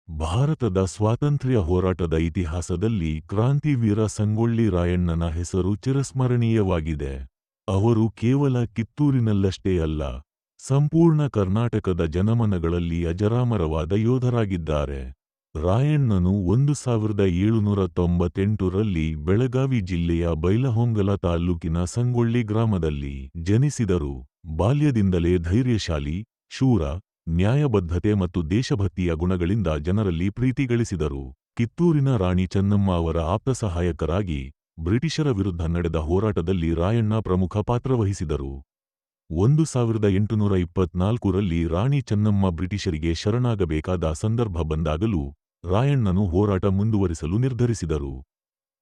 ಭಾರತದ ಸ್ವಾತಂತ್ರ್ಯ ಹೋರಾಟದ ಇತಿಹಾಸದಲ್ಲಿ ಕ್ರಾಂತಿವೀರ ಸಂಗೊಳ್ಳಿ ರಾಯಣ್ಣನ ಹೆಸರು ಚಿರಸ್ಮರಣೀಯವಾಗಿದೆ. ಅವರು ಕೇವಲ ಕಿತ್ತೂರಿನಲ್ಲಷ್ಟೇ ಅಲ್ಲ, ಸಂಪೂರ್ಣ ಕರ್ನಾಟಕದ ಜನಮನಗಳಲ್ಲಿ ಅಜರಾಮರವಾದ ಯೋಧರಾಗಿದ್ದಾರೆ. ರಾಯಣ್ಣನು 1798ರಲ್ಲಿ ಬೆಳಗಾವಿ ಜಿಲ್ಲೆಯ ಬೈಲಹೊಂಗಲ ತಾಲ್ಲೂಕಿನ ಸಂಗೊಳ್ಳಿ ಗ್ರಾಮದಲ್ಲಿ ಜನಿಸಿದರು. ಬಾಲ್ಯದಿಂದಲೇ ಧೈರ್ಯಶಾಲಿ, ಶೂರ, ನ್ಯಾಯಬದ್ಧತೆ ಮತ್ತು ದೇಶಭಕ್ತಿಯ ಗುಣಗಳಿಂದ ಜನರಲ್ಲಿ ಪ್ರೀತಿ ಗಳಿಸಿದರು. ಕಿತ್ತೂರಿನ ರಾಣಿ ಚೆನ್ನಮ್ಮ ಅವರ ಆಪ್ತ ಸಹಾಯಕರಾಗಿ ಬ್ರಿಟಿಷರ ವಿರುದ್ಧ ನಡೆದ ಹೋರಾಟದಲ್ಲಿ ರಾಯಣ್ಣ ಪ್ರಮುಖ ಪಾತ್ರವಹಿಸಿದರು. 1824ರಲ್ಲಿ ರಾಣಿ ಚೆನ್ನಮ್ಮ ಬ್ರಿಟಿಷರಿಗೆ ಶರಣಾಗಬೇಕಾದ ಸಂದರ್ಭ ಬಂದಾಗಲೂ ರಾಯಣ್ಣನು ಹೋರಾಟ ಮುಂದುವರಿಸಲು ನಿರ್ಧರಿಸಿದರು.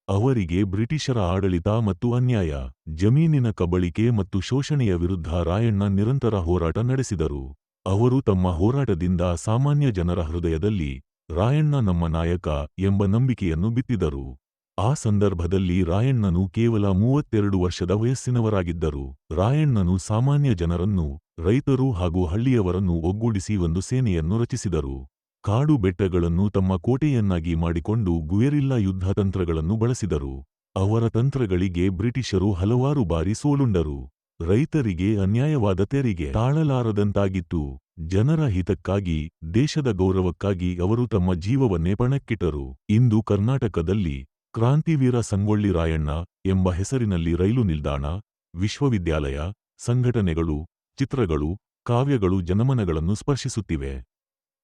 ಅವರಿಗೆ ಬ್ರಿಟಿಷರ ಆಡಳಿತ ಮತ್ತು ಅನ್ಯಾಯ, ಜಮೀನಿನ ಕಬಳಿಕೆ ಮತ್ತು ಶೋಷಣೆಯ ವಿರುದ್ಧ ರಾಯಣ್ಣ ನಿರಂತರ ಹೋರಾಟ ನಡೆಸಿದರು. ಅವರು ತಮ್ಮ ಹೋರಾಟದಿಂದ ಸಾಮಾನ್ಯ ಜನರ ಹೃದಯದಲ್ಲಿ ರಾಯಣ್ಣ ನಮ್ಮ ನಾಯಕ ಎಂಬ ನಂಬಿಕೆಯನ್ನು ಬಿತ್ತಿದರು. ಆ ಸಂದರ್ಭದಲ್ಲಿ ರಾಯಣ್ಣನು ಕೇವಲ 32 ವರ್ಷದ ವಯಸ್ಸಿನವರಾಗಿದ್ದರು. ರಾಯಣ್ಣನು ಸಾಮಾನ್ಯ ಜನರನ್ನು, ರೈತರು ಹಾಗೂ ಹಳ್ಳಿಯವರನ್ನು ಒಗ್ಗೂಡಿಸಿ ಒಂದು ಸೇನೆಯನ್ನು ರಚಿಸಿದರು. ಕಾಡು ಬೆಟ್ಟಗಳನ್ನು ತಮ್ಮ ಕೋಟೆಯನ್ನಾಗಿ ಮಾಡಿಕೊಂಡು ಗುಯರಿಲ್ಲಾ ಯುದ್ಧ ತಂತ್ರಗಳನ್ನು ಬಳಸಿದರು. ಅವರ ತಂತ್ರಗಳಿಗೆ ಬ್ರಿಟಿಷರು ಹಲವಾರು ಬಾರಿ ಸೋಲುಂಡರು. ರೈತರಿಗೆ ಅನ್ಯಾಯವಾದ ತೆರಿಗೆ ತಾಳಲಾರದಂತಾಗಿತ್ತು. ಜನರ ಹಿತಕ್ಕಾಗಿ, ದೇಶದ ಗೌರವಕ್ಕಾಗಿ ಅವರು ತಮ್ಮ ಜೀವವನ್ನೇ ಪಣಕ್ಕಿಟ್ಟರು. ಇಂದು ಕರ್ನಾಟಕದಲ್ಲಿ ಕ್ರಾಂತಿವೀರ ಸಂಗೊಳ್ಳಿ ರಾಯಣ್ಣ ಎಂಬ ಹೆಸರಿನಲ್ಲಿ ರೈಲು ನಿಲ್ದಾಣ, ವಿಶ್ವವಿದ್ಯಾಲಯ, ಸಂಘಟನೆಗಳು, ಚಿತ್ರಗಳು, ಕಾವ್ಯಗಳು ಜನಮನಗಳನ್ನು ಸ್ಪರ್ಶಿಸುತ್ತಿವೆ.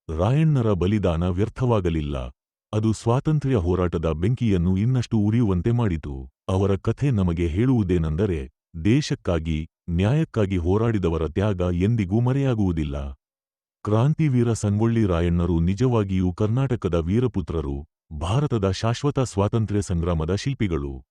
ರಾಯಣ್ಣರ ಬಲಿದಾನ ವ್ಯರ್ಥವಾಗಲಿಲ್ಲ. ಅದು ಸ್ವಾತಂತ್ರ್ಯ ಹೋರಾಟದ ಬೆಂಕಿಯನ್ನು ಇನ್ನಷ್ಟು ಉರಿಯುವಂತೆ ಮಾಡಿತು. ಅವರ ಕಥೆ ನಮಗೆ ಹೇಳುವುದೇನೆಂದರೆ, ದೇಶಕ್ಕಾಗಿ, ನ್ಯಾಯಕ್ಕಾಗಿ ಹೋರಾಡಿದವರ ತ್ಯಾಗ ಎಂದಿಗೂ ಮರೆಯಾಗುವುದಿಲ್ಲ. ಕ್ರಾಂತಿವೀರ ಸಂಗೊಳ್ಳಿ ರಾಯಣ್ಣರು ನಿಜವಾಗಿಯೂ ಕರ್ನಾಟಕದ ವೀರಪುತ್ರರು, ಭಾರತದ ಶಾಶ್ವತ ಸ್ವಾತಂತ್ರ್ಯ ಸಂಗ್ರಾಮದ ಶಿಲ್ಪಿಗಳು.